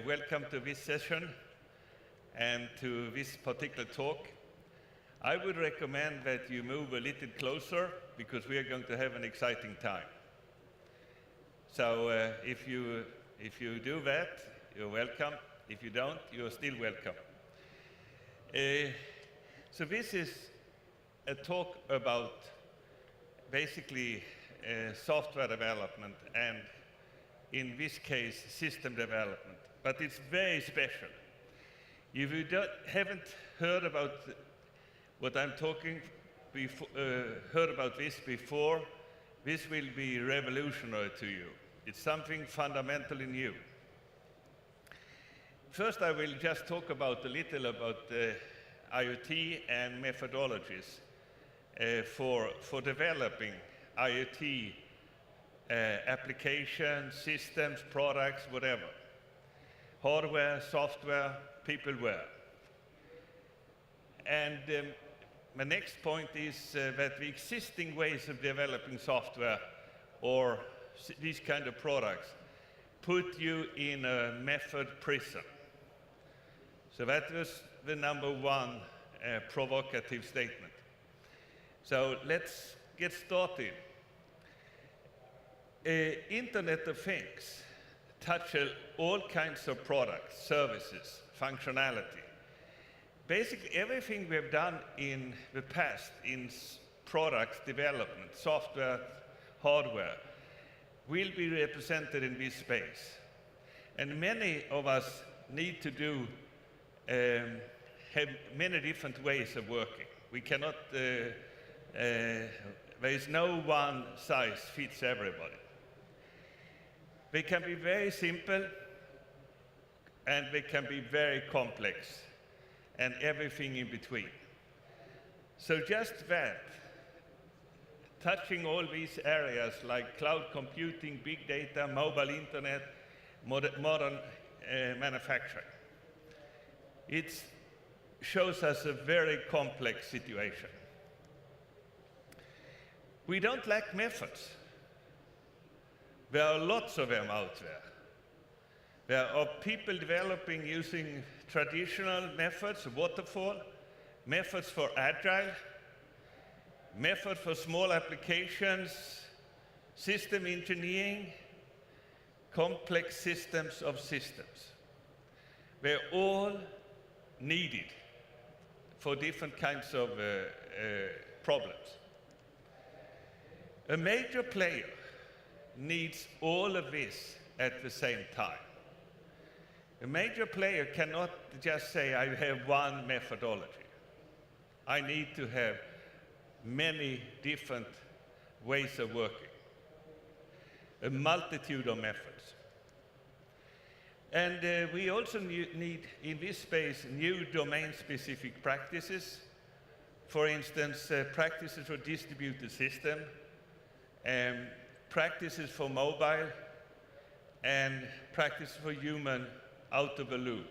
Welcome to this session and to this particular talk. I would recommend that you move a little closer because we are going to have an exciting time. So if you do that, you're welcome. If you don't, you're still welcome. So this is a talk about basically software development and in this case system development. But it's very special. If you haven't heard about what I'm talking, heard about this before, this will be revolutionary to you. It's something fundamentally new. First, I will just talk about a little about IoT and methodologies for developing IoT applications, systems, products, whatever. Hardware, software, peopleware. And my next point is that the existing ways of developing software or these kind of products put you in a method prison. So that was the number one provocative statement. So let's get started. Internet of Things touch all kinds of products, services, functionality. Basically, everything we have done in the past in products development, software, hardware, will be represented in this space. And many of us need to have many different ways of working. We cannot, there is no one size fits everybody. They can be very simple, and they can be very complex, and everything in between. So just that, touching all these areas like cloud computing, big data, mobile internet, modern manufacturing, it shows us a very complex situation. We don't lack methods. There are lots of them out there. There are people developing using traditional methods, waterfall, methods for agile, methods for small applications, system engineering, complex systems of systems. They're all needed for different kinds of problems. A major player needs all of this at the same time. A major player cannot just say, I have one methodology. I need to have many different ways of working, a multitude of methods. And we also need, in this space, new domain-specific practices. For instance, practices for distributed system, practices for mobile, and practices for human out of the loop,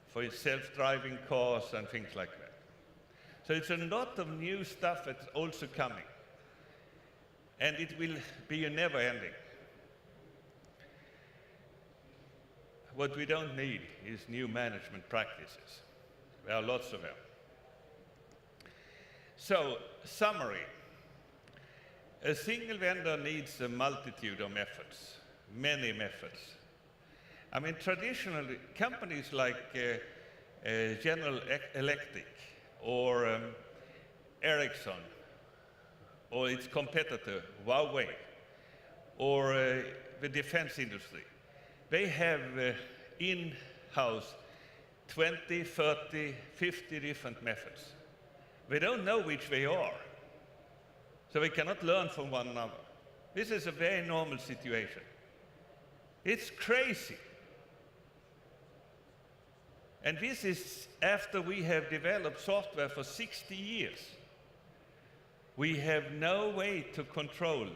for self-driving cars and things like that. So it's a lot of new stuff that's also coming. And it will be a never-ending. What we don't need is new management practices. There are lots of them. So, summary. A single vendor needs a multitude of methods, many methods. I mean, traditionally, companies like General Electric or Ericsson or its competitor, Huawei, or the defense industry, they have in-house 20, 30, 50 different methods. They don't know which they are. So we cannot learn from one another. This is a very normal situation. It's crazy. And this is after we have developed software for 60 years. We have no way to control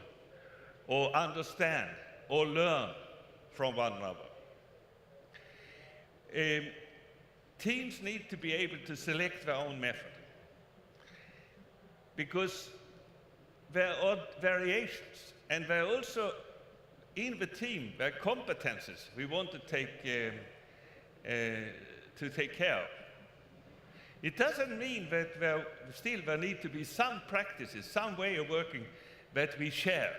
or understand or learn from one another. Teams need to be able to select their own method, because there are variations, and there are also in the team there are competences we want to take care of. It doesn't mean that there need to be some practices, some way of working that we share,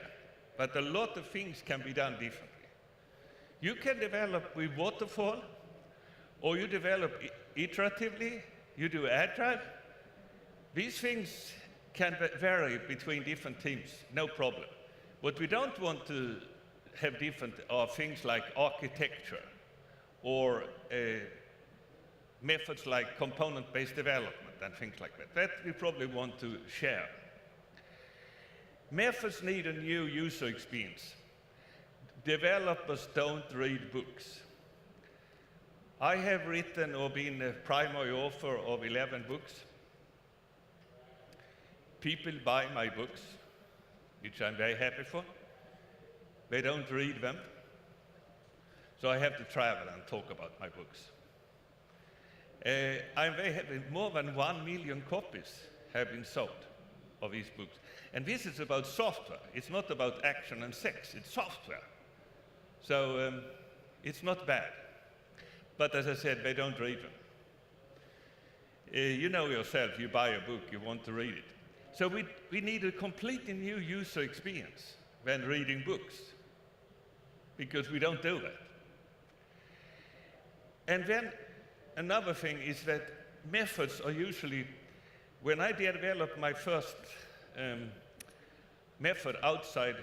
but a lot of things can be done differently. You can develop with waterfall, or you develop iteratively, you do agile. These things can vary between different teams, no problem. What we don't want to have different are things like architecture or methods like component-based development and things like that. That we probably want to share. Methods need a new user experience. Developers don't read books. I have written or been a primary author of 11 books. People buy my books, which I'm very happy for. They don't read them, so I have to travel and talk about my books. I'm very happy. More than 1 million copies have been sold of these books. And this is about software. It's not about action and sex. It's software. So it's not bad. But as I said, they don't read them. You know yourself, you buy a book, you want to read it. So we need a completely new user experience when reading books, because we don't do that. And then another thing is that methods are usually, when I developed my first method outside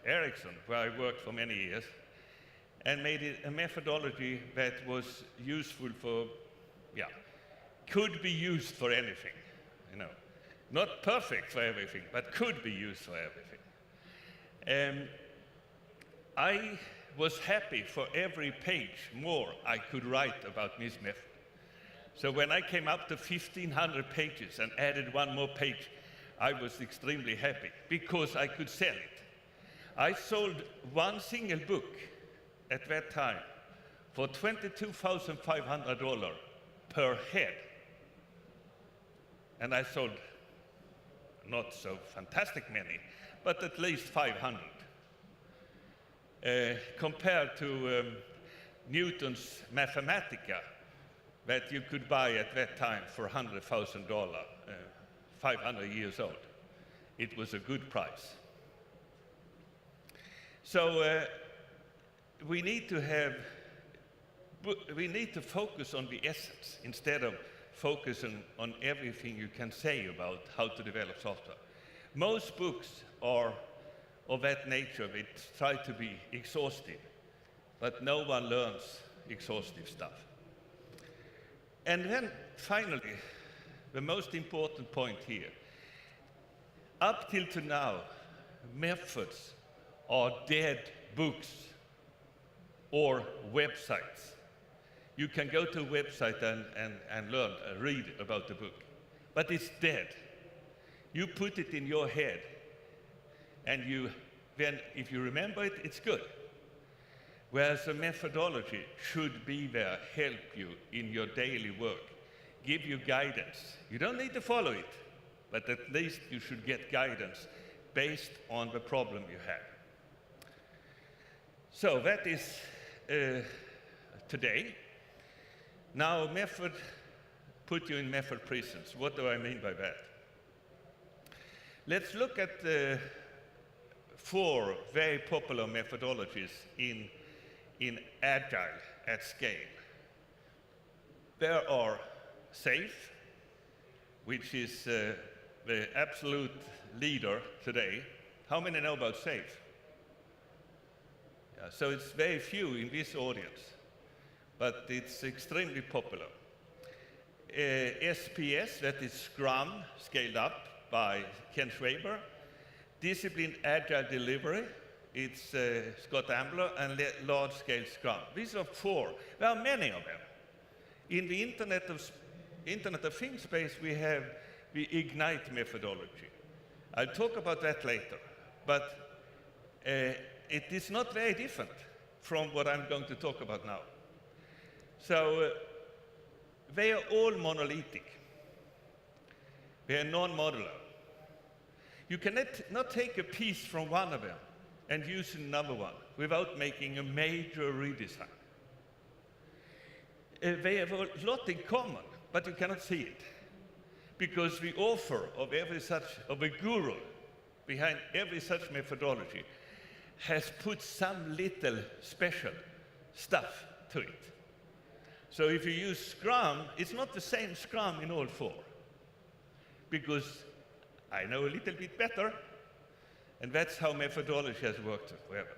Ericsson, where I worked for many years, and made it a methodology that was useful for, could be used for anything, Not perfect for everything, but could be used for everything. I was happy for every page more I could write about this method. So when I came up to 1,500 pages and added one more page, I was extremely happy because I could sell it. I sold one single book at that time for $22,500 per head. And I sold not so fantastic many, but at least 500. Compared to Newton's Mathematica that you could buy at that time for $100,000, 500 years old. It was a good price. So we need to focus on the essence instead of focusing on everything you can say about how to develop software. Most books are of that nature. They try to be exhaustive, but no one learns exhaustive stuff. And then finally, the most important point here. Up till to now, methods are dead books or websites. You can go to a website and learn, read about the book, but it's dead. You put it in your head, and then if you remember it, it's good. Whereas a methodology should be there, help you in your daily work, give you guidance. You don't need to follow it, but at least you should get guidance based on the problem you have. So that is today. Now, method, put you in method prisons. What do I mean by that? Let's look at 4 very popular methodologies in Agile at scale. There are SAFe, which is the absolute leader today. How many know about SAFe? Yeah, so it's very few in this audience, but it's extremely popular. SPS, that is Scrum, scaled up by Ken Schwaber. Disciplined Agile Delivery, it's Scott Ambler, and large-scale Scrum. These are 4. There are many of them. In the Internet of Things space, we have the Ignite methodology. I'll talk about that later. But it is not very different from what I'm going to talk about now. So they are all monolithic. They are non-modular. You cannot not take a piece from one of them and use another one without making a major redesign. They have a lot in common, but you cannot see it, because the author of a guru behind every such methodology has put some little special stuff to it. So if you use Scrum, it's not the same Scrum in all four, because I know a little bit better, and that's how methodology has worked forever.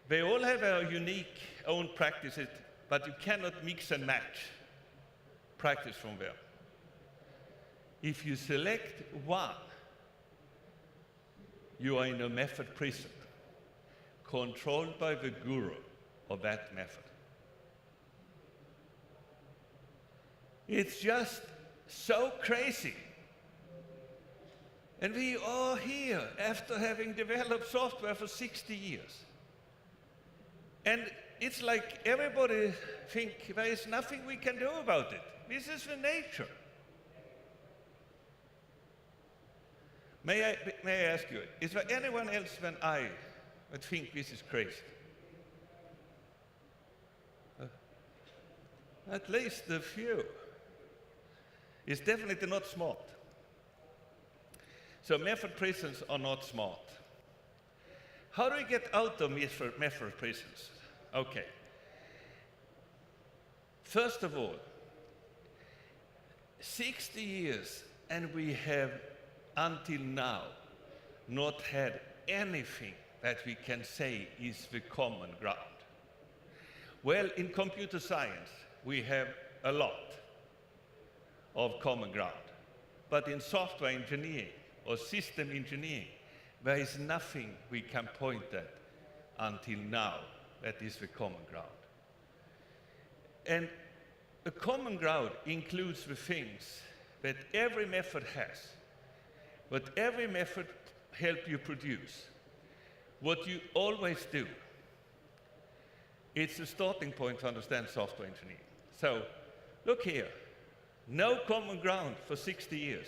They all have their unique own practices, but you cannot mix and match practice from them. If you select one, you are in a method prison, controlled by the guru of that method. It's just so crazy. And we are here after having developed software for 60 years. And it's like everybody thinks there is nothing we can do about it. This is the nature. May I ask you, is there anyone else than I that think this is crazy? At least a few. It's definitely not smart. So method prisons are not smart. How do we get out of method prisons? Okay. First of all, 60 years, and we have until now not had anything that we can say is the common ground. Well, in computer science, we have a lot of common ground. But in software engineering or system engineering, there is nothing we can point at until now that is the common ground. And a common ground includes the things that every method has, what every method helps you produce, what you always do. It's a starting point to understand software engineering. So, look here. No common ground for 60 years.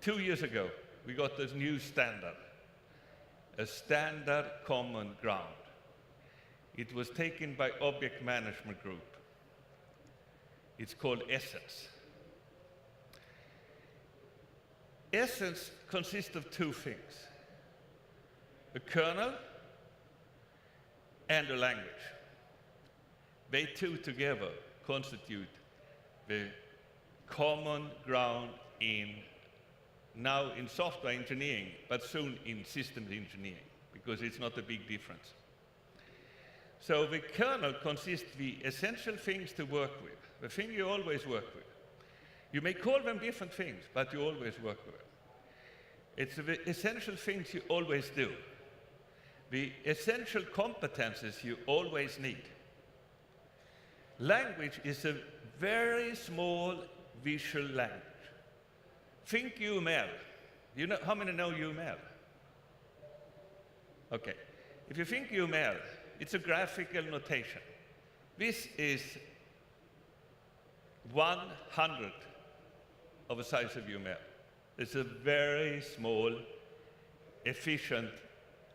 2 years ago, we got this new standard, a standard common ground. It was taken by Object Management Group. It's called Essence. Essence consists of two things, a kernel and a language. They two together constitute the common ground now in software engineering, but soon in systems engineering, because it's not a big difference. So the kernel consists of the essential things to work with, the thing you always work with. You may call them different things, but you always work with them. It's the essential things you always do, the essential competences you always need. Language is a very small visual language. Think UML. You know, how many know UML? Okay. If you think UML, it's a graphical notation. This is 1/100 of the size of UML. It's a very small, efficient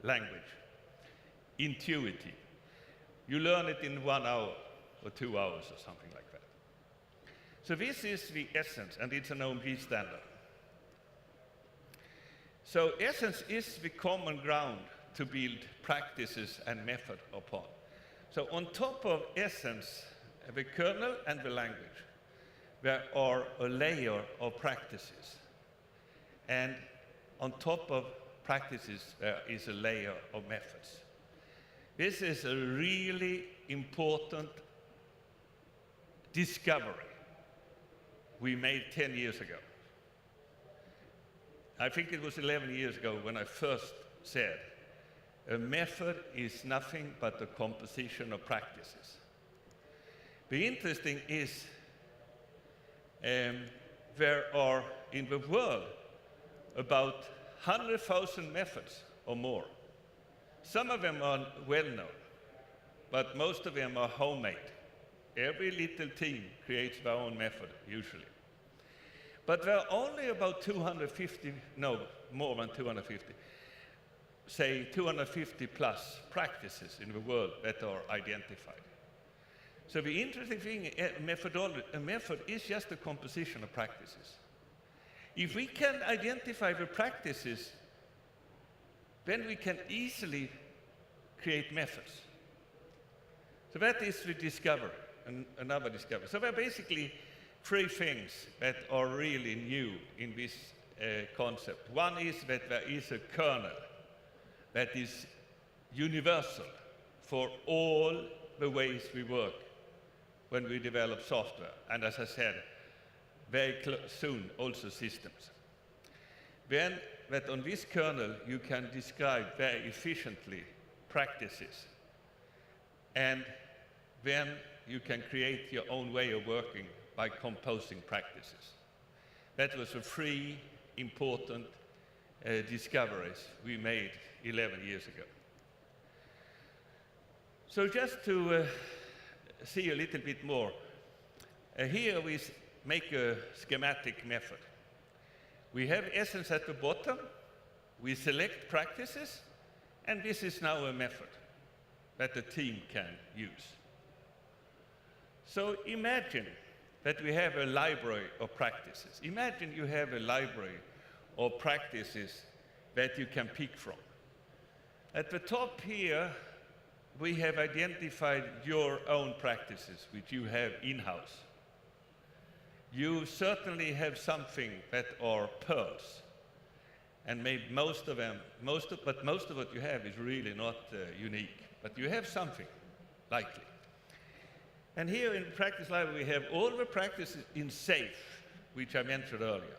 language. Intuitive. You learn it in 1 hour or 2 hours or something like that. So this is the Essence, and it's an OMG standard. So Essence is the common ground to build practices and method upon. So on top of Essence, the kernel and the language, there are a layer of practices. And on top of practices, there is a layer of methods. This is a really important discovery we made 10 years ago. I think it was 11 years ago when I first said, a method is nothing but a composition of practices. The interesting is there are in the world about 100,000 methods or more. Some of them are well-known, but most of them are homemade. Every little team creates their own method, usually. But there are only about 250, no, more than 250, say 250 plus practices in the world that are identified. So the interesting thing, a method is just a composition of practices. If we can identify the practices, then we can easily create methods. So that is the discovery, another discovery. So there are basically three things that are really new in this concept. One is that there is a kernel that is universal for all the ways we work when we develop software, and as I said, very soon also systems. Then that on this kernel you can describe very efficiently practices, and then you can create your own way of working by composing practices. That was the three important discoveries we made 11 years ago. So just to see a little bit more, here we make a schematic method. We have essence at the bottom, we select practices, and this is now a method that the team can use. So imagine that we have a library of practices. Imagine you have a library of practices that you can pick from. At the top here, we have identified your own practices, which you have in-house. You certainly have something that are pearls, and maybe most of what you have is really not unique, but you have something, likely. And here in the practice library, we have all the practices in SAFE, which I mentioned earlier.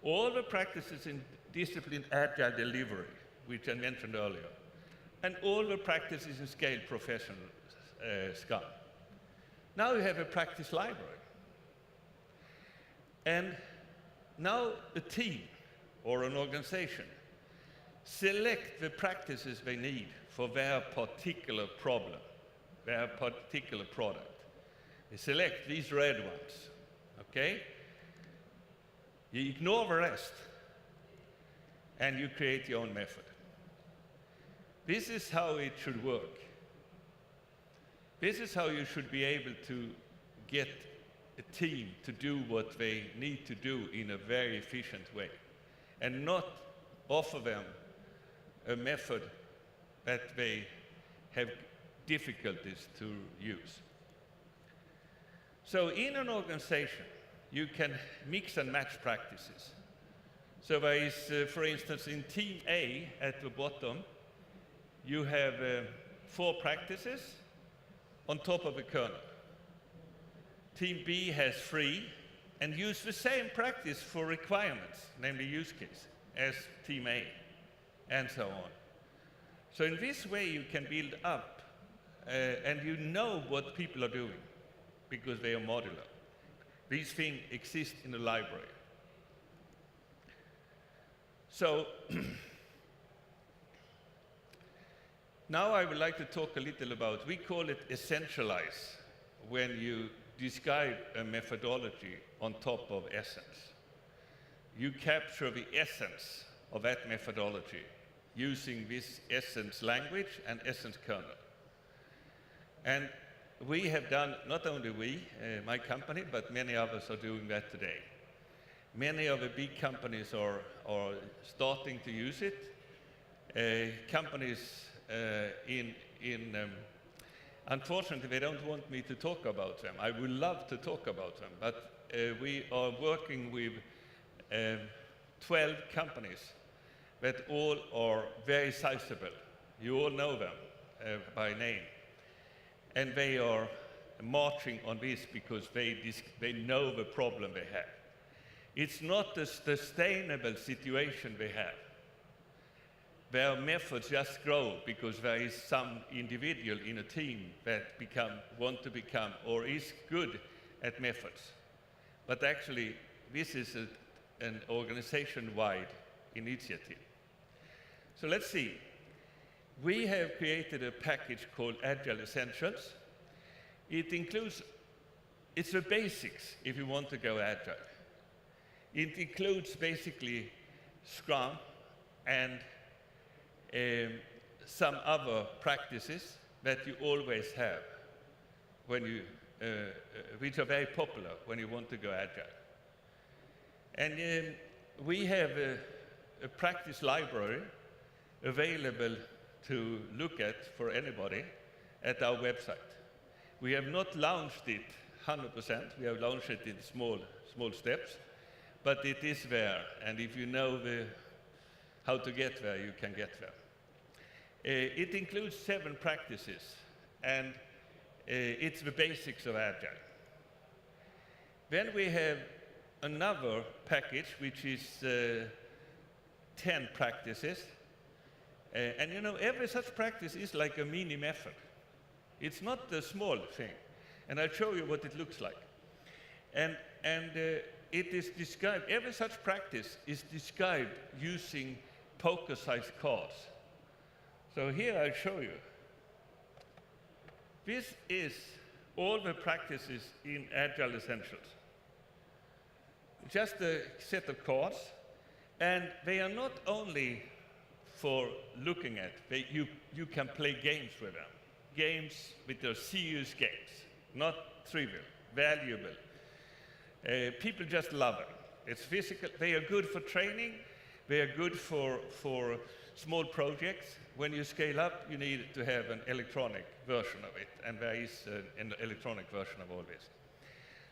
All the practices in discipline agile delivery, which I mentioned earlier. And all the practices in scale professional Scrum. Now you have a practice library. And now a team or an organization select the practices they need for their particular problem, their particular product. They select these red ones, okay? You ignore the rest, and you create your own method. This is how it should work. This is how you should be able to get a team to do what they need to do in a very efficient way, and not offer them a method that they have difficulties to use. So in an organization, you can mix and match practices. So there is, for instance, in Team A at the bottom, you have 4 practices on top of a kernel. Team B has 3 and use the same practice for requirements, namely use case, as Team A, and so on. So in this way you can build up and you know what people are doing because they are modular. These things exist in the library. So now I would like to talk a little about, we call it essentialize when you describe a methodology on top of essence. You capture the essence of that methodology using this essence language and essence kernel. And we have done, not only we, my company, but many others are doing that today. Many of the big companies are starting to use it. Companies unfortunately, they don't want me to talk about them. I would love to talk about them, but we are working with 12 companies that all are very sizable. You all know them by name. And they are marching on this because they know the problem they have. It's not a sustainable situation they have. Their methods just grow because there is some individual in a team that want to become or is good at methods. But actually, this is an organization-wide initiative. So let's see. We have created a package called Agile Essentials. It includes, it's the basics if you want to go agile. It includes basically Scrum and some other practices that you always have when you, which are very popular when you want to go agile. And we have a practice library available to look at for anybody at our website. We have not launched it 100%. We have launched it in small steps, but it is there. And if you know how to get there, you can get there. It includes 7 practices, and it's the basics of Agile. Then we have another package, which is 10 practices. And you know, every such practice is like a mini method. It's not a small thing. And I'll show you what it looks like. And it is described, every such practice is described using poker-sized cards. So here I'll show you. This is all the practices in Agile Essentials. Just a set of cards, and they are not only for looking at, you can play games with them. Games which are serious games, not trivial, valuable. People just love them. It's physical, they are good for training, they are good for small projects. When you scale up, you need to have an electronic version of it, and there is an electronic version of all this.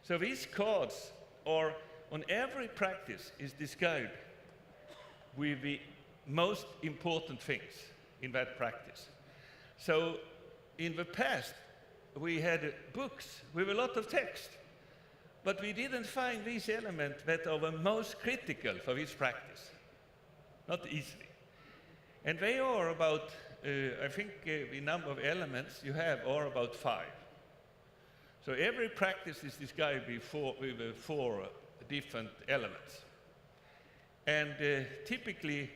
So these cards are, on every practice, is described with the most important things in that practice. So in the past, we had books with a lot of text, but we didn't find these elements that are the most critical for this practice, not easily. And they are about, I think the number of elements you have are about 5. So every practice is described with 4 different elements. And typically,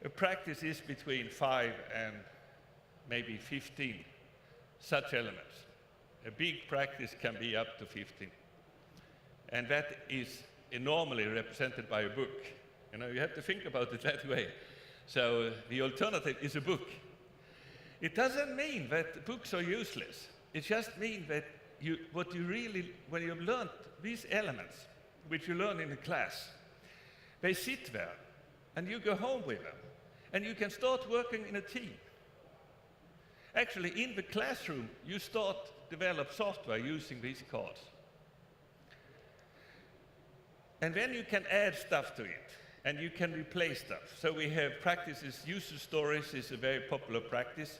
a practice is between 5 and maybe 15 such elements. A big practice can be up to 15. And that is normally represented by a book. You know, you have to think about it that way. So the alternative is a book. It doesn't mean that books are useless. It just means that what you really, when you've learned these elements, which you learn in the class, they sit there, and you go home with them, and you can start working in a team. Actually, in the classroom, you start develop software using these cards. And then you can add stuff to it, and you can replace stuff. So we have practices, user stories is a very popular practice.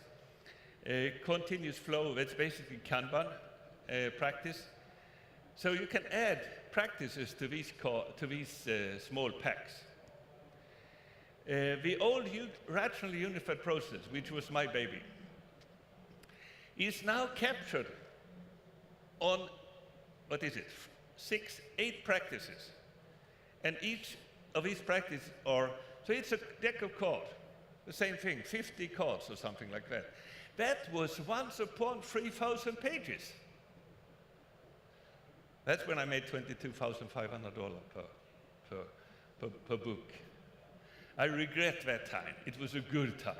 Continuous flow, that's basically Kanban practice. So you can add practices to these small packs. The old rational unified process, which was my baby, is now captured on, what is it, 8 practices. And each of these practices are, so it's a deck of cards, the same thing, 50 cards or something like that. That was once upon 3,000 pages. That's when I made $22,500 per book. I regret that time. It was a good time.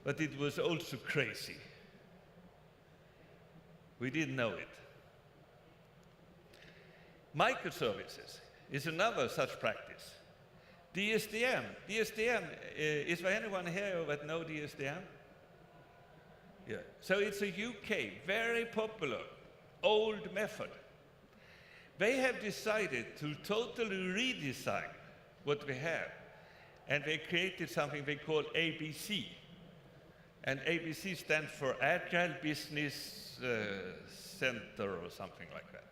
But it was also crazy. We didn't know it. Microservices is another such practice. DSDM. DSDM, is there anyone here that know DSDM? Yeah. So it's a UK, very popular, old method. They have decided to totally redesign what we have. And they created something they call ABC. And ABC stands for Agile Business Center or something like that.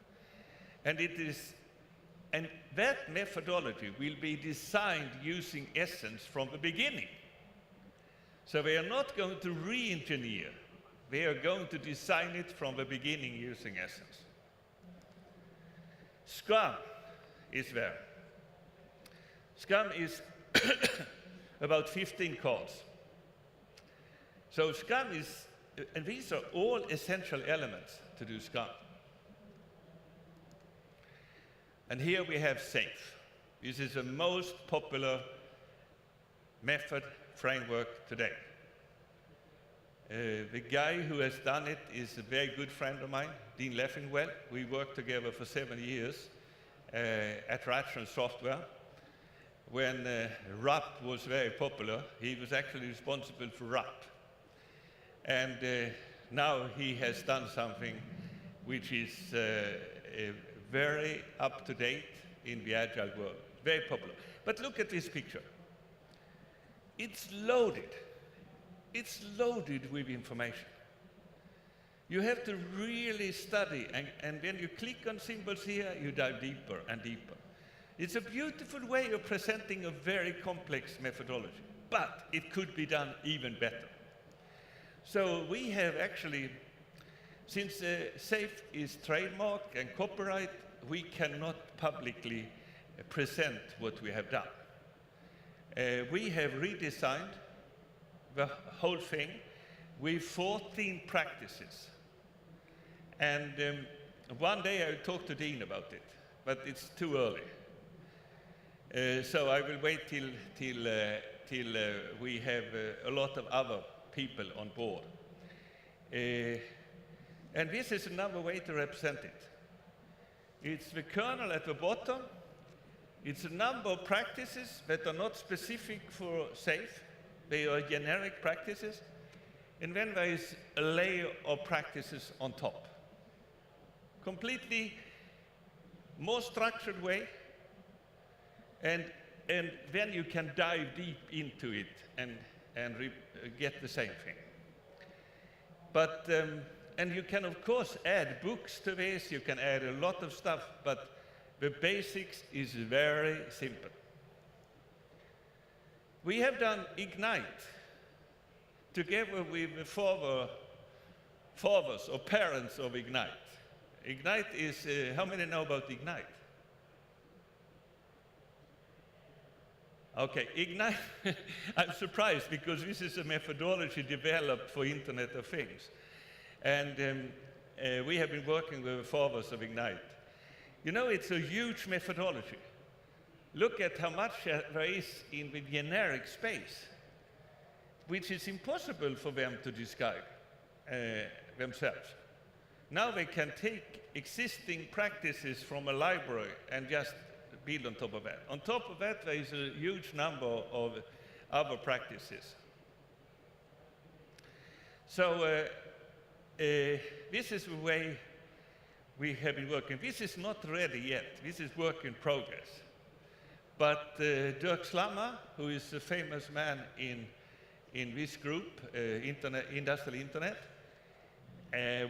And that methodology will be designed using Essence from the beginning. So they are not going to re-engineer. They are going to design it from the beginning using Essence. Scrum is there. Scrum is about 15 cards. So Scrum is, and these are all essential elements to do Scrum. And here we have SAFE. This is the most popular method framework today. The guy who has done it is a very good friend of mine, Dean Leffingwell. We worked together for 7 years at Rational Software. When RAP was very popular, he was actually responsible for RAP. And now he has done something which is very up-to-date in the Agile world, very popular. But look at this picture. It's loaded. It's loaded with information. You have to really study, and when you click on symbols here, you dive deeper and deeper. It's a beautiful way of presenting a very complex methodology, but it could be done even better. So we have actually, since SAFE is trademark and copyright, we cannot publicly present what we have done. We have redesigned the whole thing with 14 practices. And one day I'll talk to Dean about it, but it's too early. So I will wait till we have a lot of other people on board. And this is another way to represent it. It's the kernel at the bottom. It's a number of practices that are not specific for SAFE. They are generic practices. And then there is a layer of practices on top. Completely more structured way. And then you can dive deep into it and get the same thing. But, and you can, of course, add books to this. You can add a lot of stuff, but the basics is very simple. We have done Ignite together with the fathers or parents of Ignite. Ignite is, how many know about Ignite? Okay, Ignite, I'm surprised because this is a methodology developed for Internet of Things. And we have been working with the fathers of Ignite. You know, it's a huge methodology. Look at how much there is in the generic space, which is impossible for them to describe themselves. Now they can take existing practices from a library and just build on top of that. On top of that, there is a huge number of other practices. So this is the way we have been working. This is not ready yet. This is work in progress. But Dirk Slammer, who is a famous man in this group, Industrial Internet,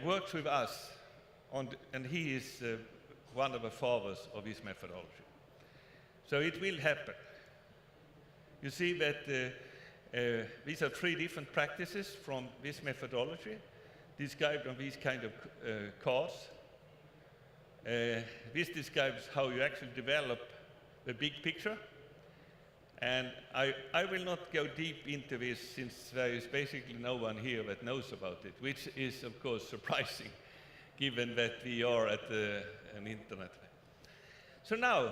works with us, and he is one of the fathers of this methodology. So it will happen. You see that these are 3 different practices from this methodology, described on these kind of cards. This describes how you actually develop the big picture. And I will not go deep into this since there is basically no one here that knows about it, which is, of course, surprising, given that we are at an internet. So now,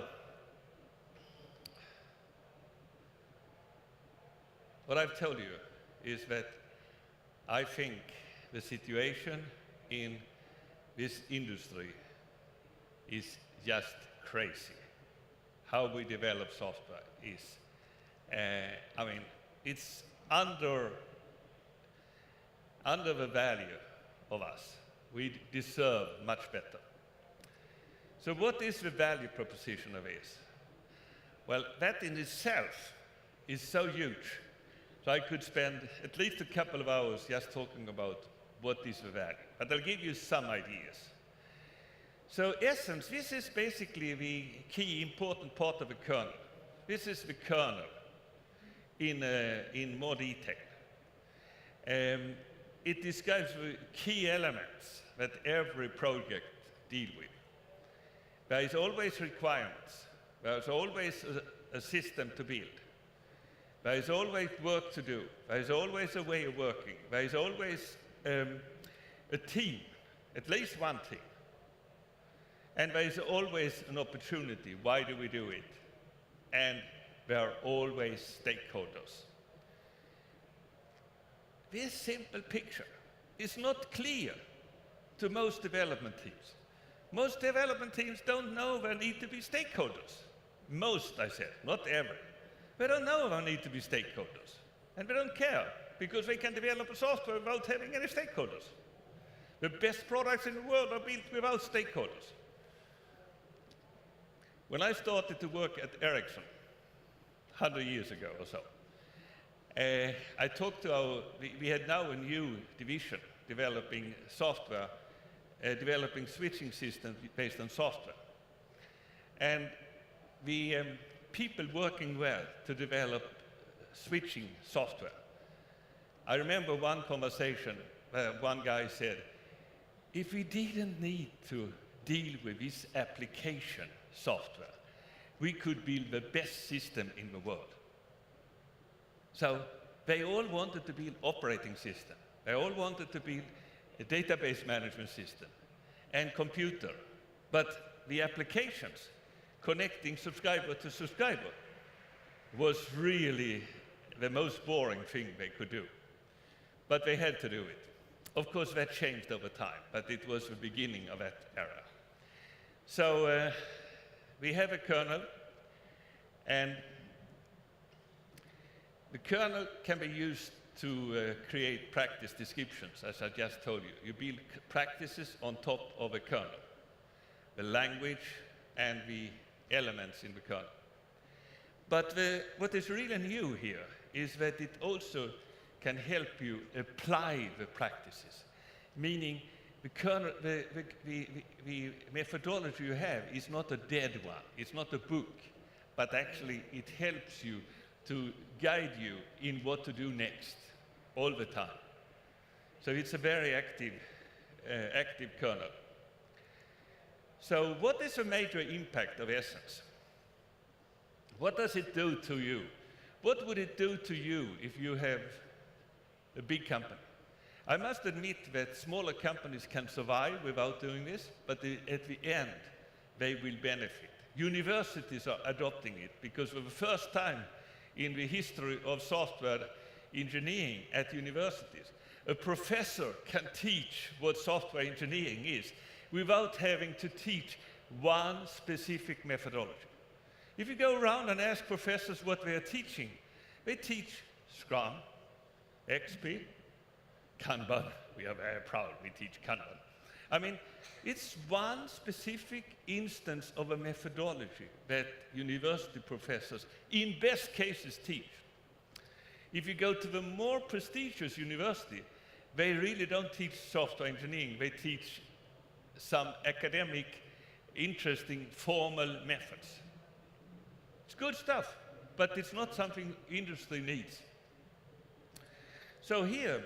what I've told you is that I think the situation in this industry is just crazy. How we develop software is, I mean, it's under the value of us. We deserve much better. So what is the value proposition of this? Well, that in itself is so huge. So I could spend at least a couple of hours just talking about what is the value. But I'll give you some ideas. So Essence, this is basically the key important part of the kernel. This is the kernel in more detail. It describes the key elements that every project deals with. There is always requirements. There is always a system to build. There is always work to do. There is always a way of working. There is always a team, at least one team. And there is always an opportunity. Why do we do it? And there are always stakeholders. This simple picture is not clear to most development teams. Most development teams don't know there need to be stakeholders. Most, I said, not every. They don't know there need to be stakeholders. And they don't care, because they can develop a software without having any stakeholders. The best products in the world are built without stakeholders. When I started to work at Ericsson, 100 years ago or so, I talked to we had now a new division developing software, developing switching systems based on software. And the people working well to develop switching software. I remember one conversation where one guy said, if we didn't need to deal with this application software, we could build the best system in the world. So they all wanted to build operating system. They all wanted to build a database management system and computer. But the applications connecting subscriber to subscriber was really the most boring thing they could do. But they had to do it. Of course, that changed over time, but it was the beginning of that era. So we have a kernel, and the kernel can be used to create practice descriptions, as I just told you. You build practices on top of a kernel, the language and the elements in the kernel. But what is really new here is that it also can help you apply the practices, meaning the kernel, the methodology you have is not a dead one, it's not a book, but actually it helps you to guide you in what to do next, all the time. So it's a very active kernel. So what is a major impact of Essence? What does it do to you? What would it do to you if you have a big company? I must admit that smaller companies can survive without doing this, but at the end, they will benefit. Universities are adopting it because for the first time in the history of software engineering at universities, a professor can teach what software engineering is without having to teach one specific methodology. If you go around and ask professors what they are teaching, they teach Scrum, XP, Kanban. We are very proud we teach Kanban. I mean, it's one specific instance of a methodology that university professors, in best cases, teach. If you go to the more prestigious university, they really don't teach software engineering. They teach some academic, interesting, formal methods. It's good stuff, but it's not something industry needs. So here,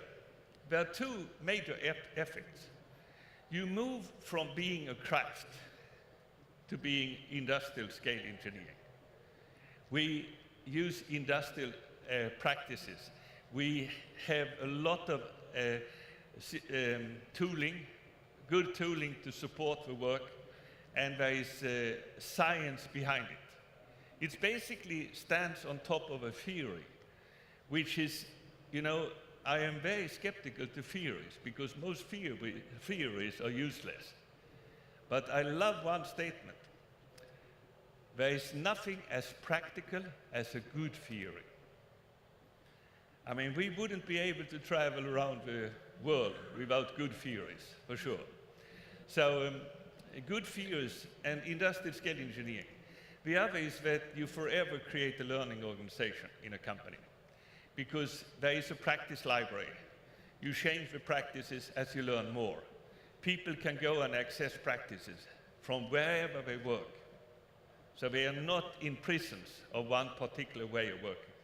there are two major effects. You move from being a craft to being industrial scale engineering. We use industrial practices. We have a lot of tooling, good tooling to support the work, and there is science behind it. It basically stands on top of a theory, which is, you know, I am very skeptical to theories because most theories are useless. But I love one statement. There is nothing as practical as a good theory. I mean, we wouldn't be able to travel around the world without good theories, for sure. So good theories and industrial scale engineering. The other is that you forever create a learning organization in a company, because there is a practice library. You change the practices as you learn more. People can go and access practices from wherever they work. So they are not in prisons of one particular way of working.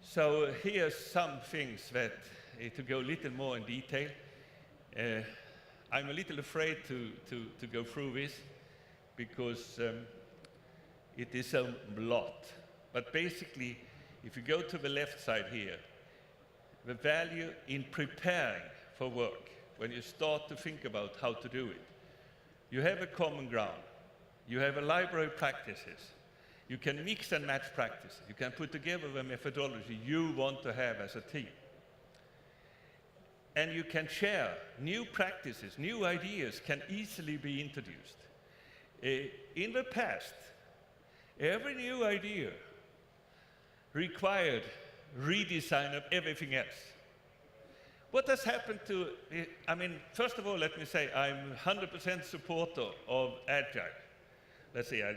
So here's some things that, to go a little more in detail, I'm a little afraid to go through this because it is a lot. But basically, if you go to the left side here, the value in preparing for work, when you start to think about how to do it, you have a common ground. You have a library of practices. You can mix and match practices. You can put together the methodology you want to have as a team. And you can share new practices, new ideas can easily be introduced. In the past, every new idea required redesign of everything else. What has happened to, first of all, let me say I'm 100% supporter of Agile. Let's see, I'll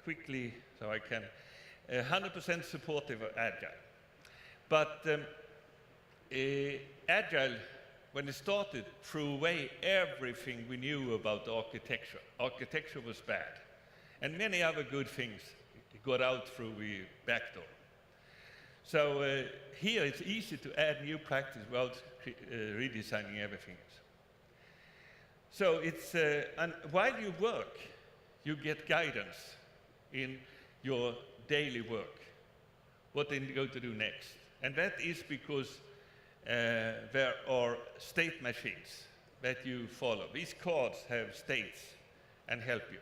quickly, so I can, 100% supportive of Agile. But Agile, when it started, threw away everything we knew about the architecture. Architecture was bad. And many other good things got out through the back door. So here it's easy to add new practice without redesigning everything else. So it's, and while you work, you get guidance in your daily work, what they go to do next. And that is because there are state machines that you follow. These cards have states and help you.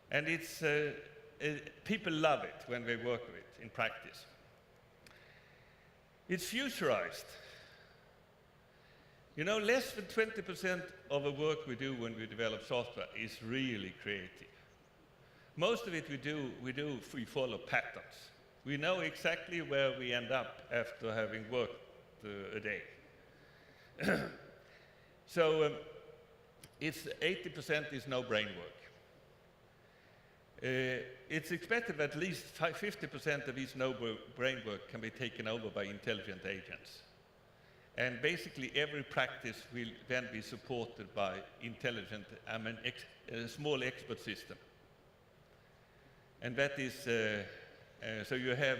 And it's, people love it when they work with it in practice. It's futurized. You know, less than 20% of the work we do when we develop software is really creative. Most of it we follow patterns. We know exactly where we end up after having worked a day. So it's 80% is no brain work. It's expected that at least 50% of each no brain work can be taken over by intelligent agents. And basically every practice will then be supported by intelligent, a small expert system. And that is, so you have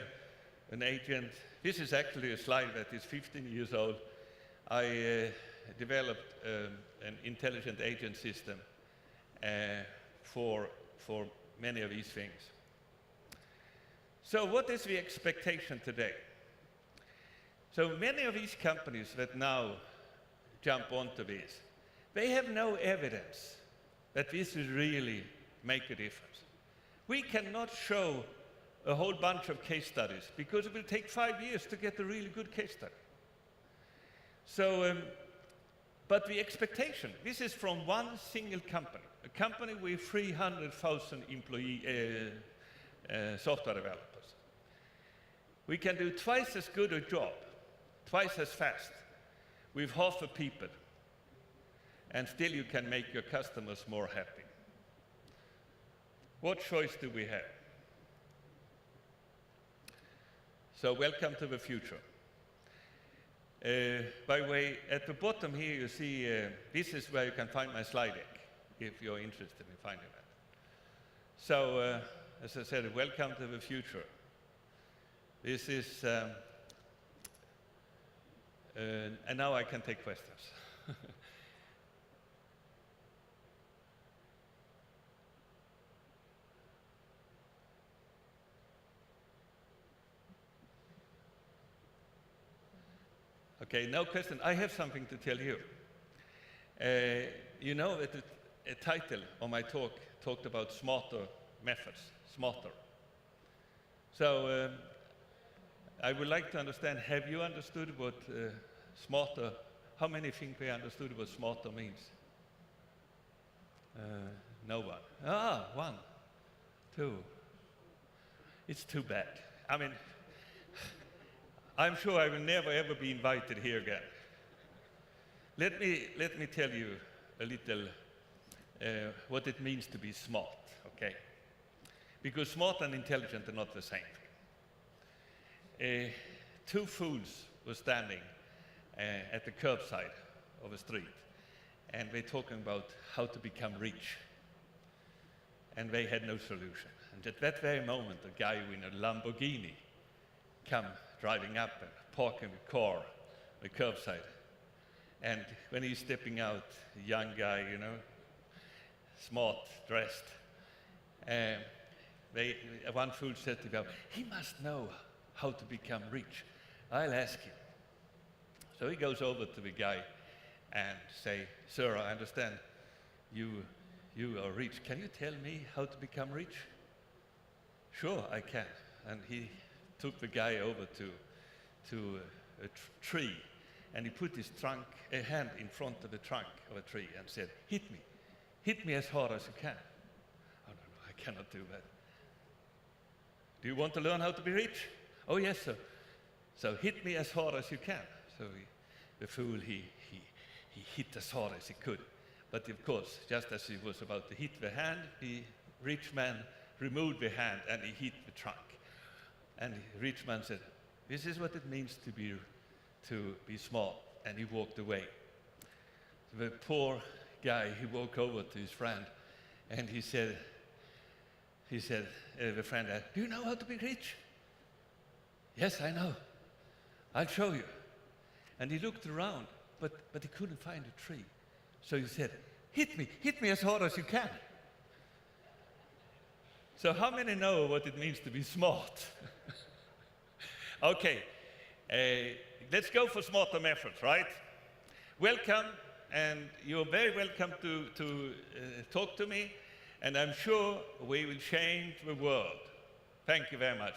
an agent. This is actually a slide that is 15 years old. I developed an intelligent agent system for many of these things. So what is the expectation today? So many of these companies that now jump onto this, they have no evidence that this will really make a difference. We cannot show a whole bunch of case studies because it will take 5 years to get a really good case study. So, but the expectation, this is from one single company, a company with 300,000 employee software developers. We can do twice as good a job, twice as fast, with half the people, and still you can make your customers more happy. What choice do we have? So welcome to the future. By the way, at the bottom here you see, this is where you can find my slide deck, if you're interested in finding that. So, as I said, welcome to the future. This is, and now I can take questions. Okay, no question. I have something to tell you. You know that the title of my talk talked about smarter methods, smarter. So I would like to understand, have you understood what smarter, how many think they understood what smarter means? No one. Ah, one, two. It's too bad. I mean, I'm sure I will never ever be invited here again. Let me tell you a little what it means to be smart, okay? Because smart and intelligent are not the same thing. Two fools were standing at the curbside of a street, and they're talking about how to become rich. And they had no solution. And at that very moment, a guy in a Lamborghini come driving up and parking the car on the curbside. And when he's stepping out, a young guy, you know, smart, dressed, One fool said to him, he must know how to become rich. I'll ask him. So he goes over to the guy and say, sir, I understand you are rich. Can you tell me how to become rich? Sure, I can. And he took the guy over to a tree, and he put his hand in front of the trunk of a tree and said, hit me as hard as you can. Oh, no, I cannot do that. Do you want to learn how to be rich? Oh, yes, sir. So hit me as hard as you can. So the fool, he hit as hard as he could. But of course, just as he was about to hit the hand, the rich man removed the hand and he hit the trunk. And the rich man said, this is what it means to be smart. And he walked away. The poor guy, he walked over to his friend and he said, the friend, do you know how to be rich? Yes, I know. I'll show you. And he looked around, but he couldn't find a tree. So he said, hit me as hard as you can. So how many know what it means to be smart? Okay, let's go for smarter methods, right? Welcome, and you're very welcome to talk to me, and I'm sure we will change the world. Thank you very much.